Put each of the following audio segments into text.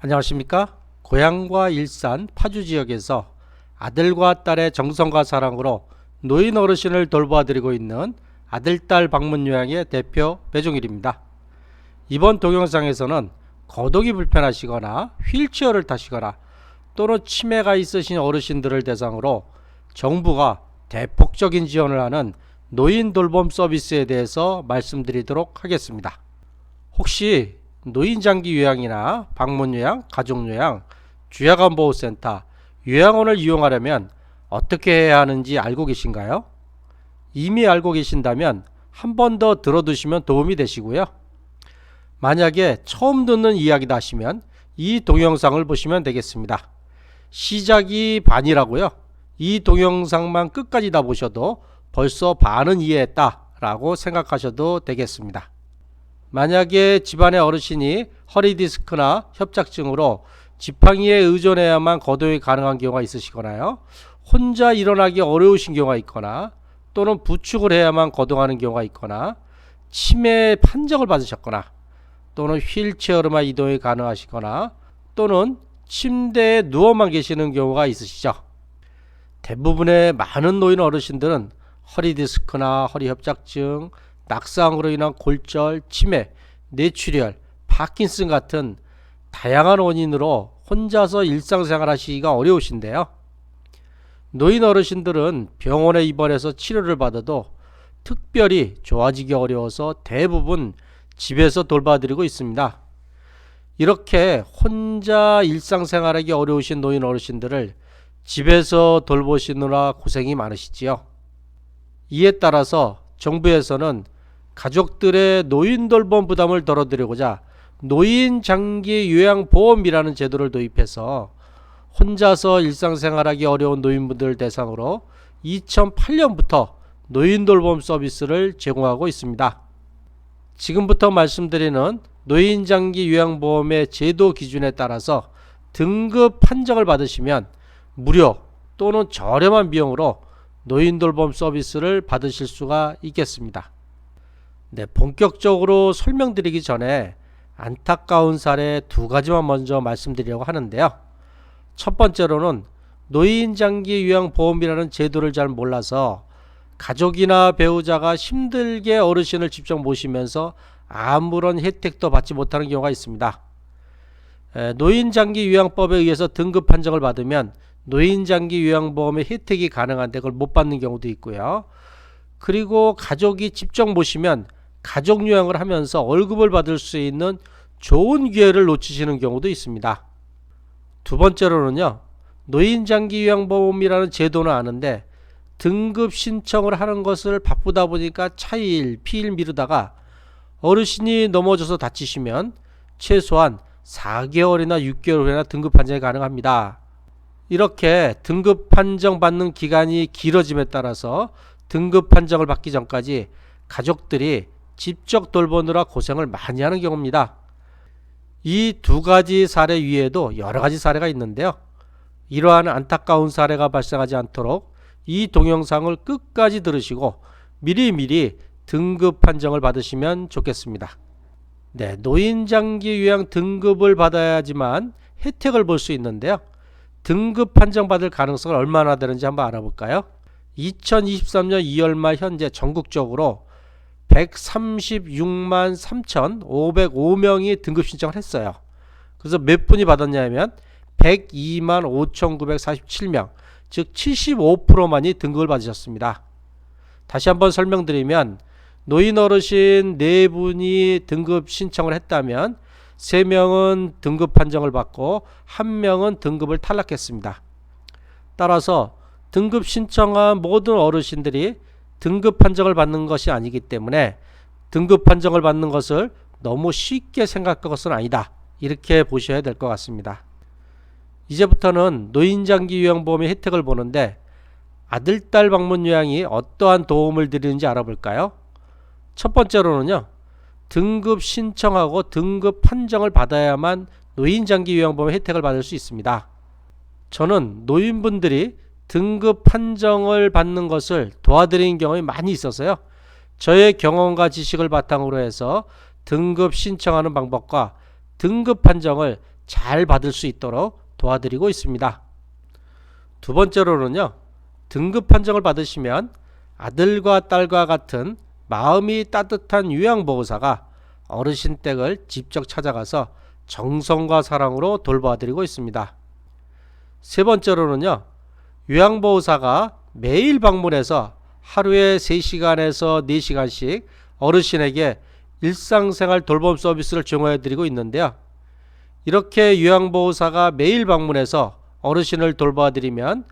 안녕하십니까? 고향과 일산 파주 지역에서 아들과 딸의 정성과 사랑으로 노인 어르신을 돌봐드리고 있는 아들딸 방문 요양의 대표 배종일입니다. 이번 동영상에서는 거동이 불편하시거나 휠체어를 타시거나 또는 치매가 있으신 어르신들을 대상으로 정부가 대폭적인 지원을 하는 노인 돌봄 서비스에 대해서 말씀드리도록 하겠습니다. 혹시 노인장기 요양이나 방문 요양, 가족 요양, 주야간보호센터, 요양원을 이용하려면 어떻게 해야 하는지 알고 계신가요? 이미 알고 계신다면 한 번 더 들어두시면 도움이 되시고요. 만약에 처음 듣는 이야기다 하시면 이 동영상을 보시면 되겠습니다. 시작이 반이라고요. 이 동영상만 끝까지 다 보셔도 벌써 반은 이해했다 라고 생각하셔도 되겠습니다. 만약에 집안의 어르신이 허리 디스크나 협착증으로 지팡이에 의존해야만 거동이 가능한 경우가 있으시거나요, 혼자 일어나기 어려우신 경우가 있거나 또는 부축을 해야만 거동하는 경우가 있거나 치매 판정을 받으셨거나 또는 휠체어로만 이동이 가능하시거나 또는 침대에 누워만 계시는 경우가 있으시죠. 대부분의 많은 노인 어르신들은 허리 디스크나 허리 협착증, 낙상으로 인한 골절, 치매, 뇌출혈, 파킨슨 같은 다양한 원인으로 혼자서 일상생활 하시기가 어려우신데요. 노인 어르신들은 병원에 입원해서 치료를 받아도 특별히 좋아지기 어려워서 대부분 집에서 돌봐드리고 있습니다. 이렇게 혼자 일상생활하기 어려우신 노인 어르신들을 집에서 돌보시느라 고생이 많으시지요. 이에 따라서 정부에서는 가족들의 노인 돌봄 부담을 덜어드리고자 노인 장기 요양보험이라는 제도를 도입해서 혼자서 일상생활하기 어려운 노인분들 대상으로 2008년부터 노인 돌봄 서비스를 제공하고 있습니다. 지금부터 말씀드리는 노인 장기 요양보험의 제도 기준에 따라서 등급 판정을 받으시면 무료 또는 저렴한 비용으로 노인 돌봄 서비스를 받으실 수가 있겠습니다. 네, 본격적으로 설명드리기 전에 안타까운 사례 두 가지만 먼저 말씀드리려고 하는데요. 첫 번째로는 노인장기 요양보험이라는 제도를 잘 몰라서 가족이나 배우자가 힘들게 어르신을 직접 모시면서 아무런 혜택도 받지 못하는 경우가 있습니다. 노인장기 요양법에 의해서 등급 판정을 받으면 노인장기 요양보험의 혜택이 가능한데 그걸 못 받는 경우도 있고요. 그리고 가족이 직접 모시면 가족 요양을 하면서 월급을 받을 수 있는 좋은 기회를 놓치시는 경우도 있습니다. 두 번째로는요, 노인장기 요양보험이라는 제도는 아는데 등급 신청을 하는 것을 바쁘다 보니까 차일, 피일 미루다가 어르신이 넘어져서 다치시면 최소한 4개월이나 6개월 후에나 등급 판정이 가능합니다. 이렇게 등급 판정 받는 기간이 길어짐에 따라서 등급 판정을 받기 전까지 가족들이 직접 돌보느라 고생을 많이 하는 경우입니다. 이 두 가지 사례 위에도 여러 가지 사례가 있는데요. 이러한 안타까운 사례가 발생하지 않도록 이 동영상을 끝까지 들으시고 미리미리 등급 판정을 받으시면 좋겠습니다. 네, 노인장기 요양 등급을 받아야지만 혜택을 볼 수 있는데요. 등급 판정 받을 가능성은 얼마나 되는지 한번 알아볼까요? 2023년 2월 말 현재 전국적으로 136만 3,505명이 등급 신청을 했어요. 그래서 몇 분이 받았냐면 102만 5,947명, 즉 75%만이 등급을 받으셨습니다. 다시 한번 설명드리면 노인 어르신 4분이 등급 신청을 했다면 3명은 등급 판정을 받고 1명은 등급을 탈락했습니다. 따라서 등급 신청한 모든 어르신들이 등급 판정을 받는 것이 아니기 때문에 등급 판정을 받는 것을 너무 쉽게 생각할 것은 아니다. 이렇게 보셔야 될 것 같습니다. 이제부터는 노인장기 요양보험의 혜택을 보는데 아들, 딸 방문 요양이 어떠한 도움을 드리는지 알아볼까요? 첫 번째로는요, 등급 신청하고 등급 판정을 받아야만 노인장기 요양보험 혜택을 받을 수 있습니다. 저는 노인분들이 등급 판정을 받는 것을 도와드리는 경험이 많이 있어서요. 저의 경험과 지식을 바탕으로 해서 등급 신청하는 방법과 등급 판정을 잘 받을 수 있도록 도와드리고 있습니다. 두 번째로는요, 등급 판정을 받으시면 아들과 딸과 같은 마음이 따뜻한 요양보호사가 어르신 댁을 직접 찾아가서 정성과 사랑으로 돌봐드리고 있습니다. 세 번째로는요, 요양보호사가 매일 방문해서 하루에 3시간에서 4시간씩 어르신에게 일상생활 돌봄 서비스를 제공해드리고 있는데요. 이렇게 요양보호사가 매일 방문해서 어르신을 돌봐드리면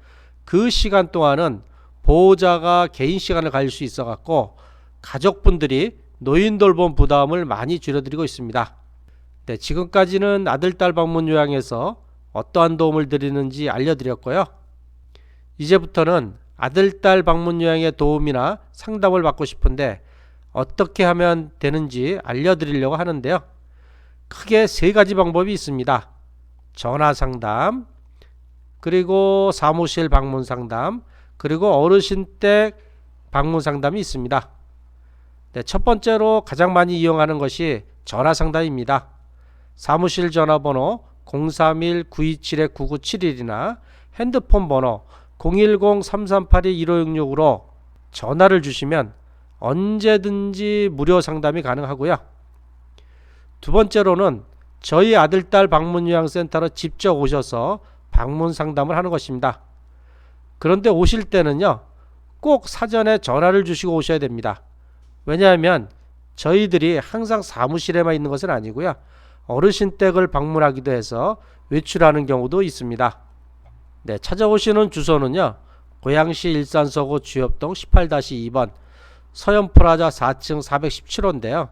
그 시간 동안은 보호자가 개인 시간을 가질 수 있어 갖고 가족분들이 노인 돌봄 부담을 많이 줄여드리고 있습니다. 네, 지금까지는 아들딸 방문 요양에서 어떠한 도움을 드리는지 알려드렸고요. 이제부터는 아들딸 방문 요양의 도움이나 상담을 받고 싶은데 어떻게 하면 되는지 알려드리려고 하는데요. 크게 3가지 방법이 있습니다. 전화 상담, 그리고 사무실 방문 상담, 그리고 어르신 댁 방문 상담이 있습니다. 네, 첫 번째로 가장 많이 이용하는 것이 전화 상담입니다. 사무실 전화번호 031-927-9971이나 핸드폰 번호 010-3382-1566으로 전화를 주시면 언제든지 무료 상담이 가능하고요. 두 번째로는 저희 아들딸 방문요양센터로 직접 오셔서 방문 상담을 하는 것입니다. 그런데 오실 때는요, 꼭 사전에 전화를 주시고 오셔야 됩니다. 왜냐하면 저희들이 항상 사무실에만 있는 것은 아니고요, 어르신 댁을 방문하기도 해서 외출하는 경우도 있습니다. 네, 찾아오시는 주소는요, 고양시 일산서구 주엽동 18-2번 서현프라자 4층 417호인데요.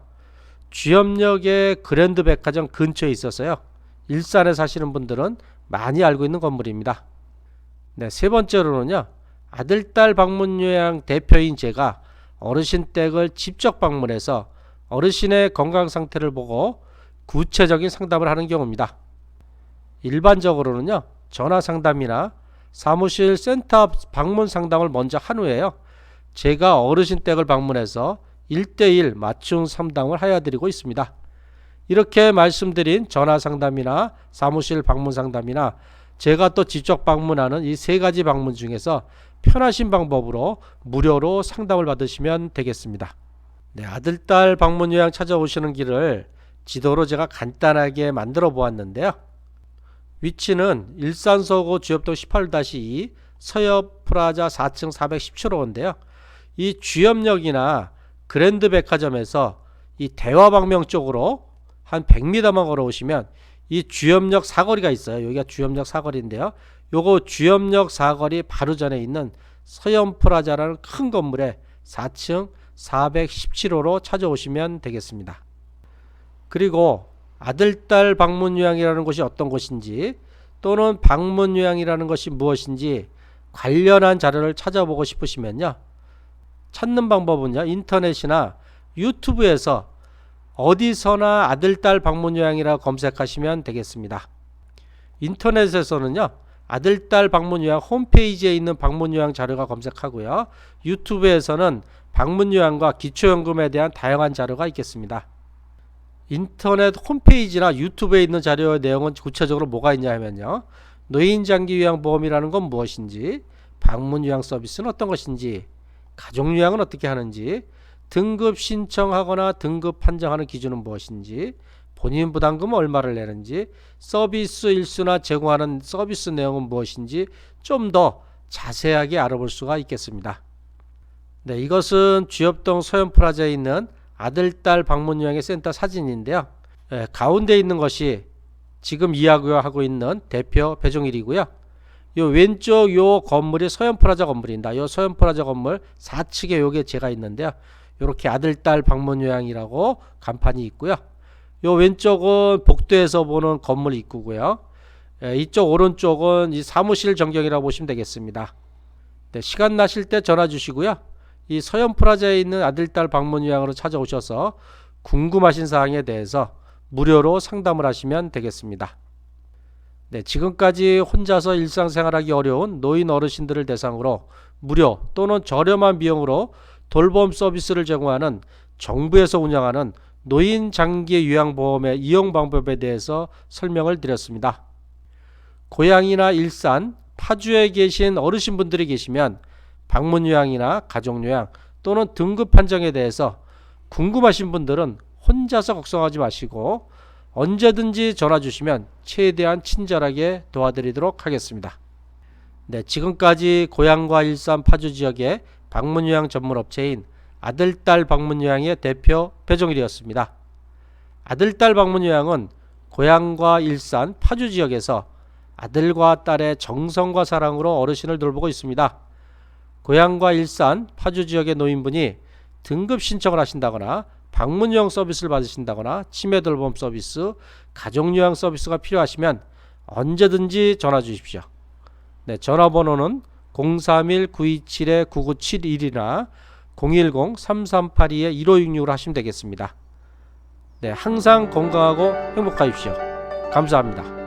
주엽역의 그랜드 백화점 근처에 있어서요, 일산에 사시는 분들은 많이 알고 있는 건물입니다. 네, 세 번째로는요, 아들딸 방문요양 대표인 제가 어르신 댁을 직접 방문해서 어르신의 건강 상태를 보고 구체적인 상담을 하는 경우입니다. 일반적으로는요, 전화 상담이나 사무실 센터 방문 상담을 먼저 한 후에요, 제가 어르신 댁을 방문해서 1대1 맞춤 상담을 하여드리고 있습니다. 이렇게 말씀드린 전화 상담이나 사무실 방문 상담이나 제가 또 직접 방문하는 이 3가지 방문 중에서 편하신 방법으로 무료로 상담을 받으시면 되겠습니다. 네, 아들딸 방문 요양 찾아오시는 길을 지도로 제가 간단하게 만들어 보았는데요. 위치는 일산서구 주엽동 18-2 서엽프라자 4층 417호인데요. 이 주엽역이나 그랜드 백화점에서 이 대화방명 쪽으로 한 100m만 걸어오시면 이 주엽역 사거리가 있어요. 여기가 주엽역 사거리인데요. 요거 주엽역 사거리 바로 전에 있는 서현프라자라는 큰 건물에 4층 417호로 찾아오시면 되겠습니다. 그리고 아들딸 방문요양이라는 곳이 어떤 곳인지, 또는 방문요양이라는 것이 무엇인지 관련한 자료를 찾아보고 싶으시면요, 찾는 방법은요, 인터넷이나 유튜브에서 어디서나 아들딸 방문요양이라고 검색하시면 되겠습니다. 인터넷에서는요, 아들딸 방문요양 홈페이지에 있는 방문요양 자료가 검색하고요, 유튜브에서는 방문요양과 기초연금에 대한 다양한 자료가 있겠습니다. 인터넷 홈페이지나 유튜브에 있는 자료의 내용은 구체적으로 뭐가 있냐 하면요, 노인장기요양보험이라는 건 무엇인지, 방문요양 서비스는 어떤 것인지, 가족요양은 어떻게 하는지, 등급 신청하거나 등급 판정하는 기준은 무엇인지, 본인 부담금은 얼마를 내는지, 서비스 일수나 제공하는 서비스 내용은 무엇인지 좀 더 자세하게 알아볼 수가 있겠습니다. 네, 이것은 주엽동 서현프라자에 있는 아들딸 방문요양의 센터 사진인데요. 네, 가운데 있는 것이 지금 이야기하고 있는 대표 배종일이고요. 요 왼쪽 요 건물이 서현프라자 건물입니다. 요 서현프라자 건물 4층에 요게 제가 있는데요. 요렇게 아들딸 방문요양이라고 간판이 있고요. 요 왼쪽은 복도에서 보는 건물 입구고요. 이쪽 오른쪽은 이 사무실 전경이라고 보시면 되겠습니다. 네, 시간 나실 때 전화 주시고요, 이 서현프라자에 있는 아들딸 방문요양으로 찾아오셔서 궁금하신 사항에 대해서 무료로 상담을 하시면 되겠습니다. 네, 지금까지 혼자서 일상생활하기 어려운 노인 어르신들을 대상으로 무료 또는 저렴한 비용으로 돌봄 서비스를 제공하는 정부에서 운영하는 노인 장기 요양보험의 이용 방법에 대해서 설명을 드렸습니다. 고향이나 일산, 파주에 계신 어르신분들이 계시면 방문요양이나 가족요양 또는 등급 판정에 대해서 궁금하신 분들은 혼자서 걱정하지 마시고 언제든지 전화 주시면 최대한 친절하게 도와드리도록 하겠습니다. 네, 지금까지 고향과 일산 파주 지역의 방문요양 전문업체인 아들딸 방문요양의 대표 배종일이었습니다. 아들딸 방문요양은 고향과 일산 파주 지역에서 아들과 딸의 정성과 사랑으로 어르신을 돌보고 있습니다. 고향과 일산 파주 지역의 노인분이 등급 신청을 하신다거나 방문요양 서비스를 받으신다거나 치매 돌봄 서비스, 가족요양 서비스가 필요하시면 언제든지 전화 주십시오. 네, 전화번호는 031-927-9971이나 010-3382-1566으로 하시면 되겠습니다. 네, 항상 건강하고 행복하십시오. 감사합니다.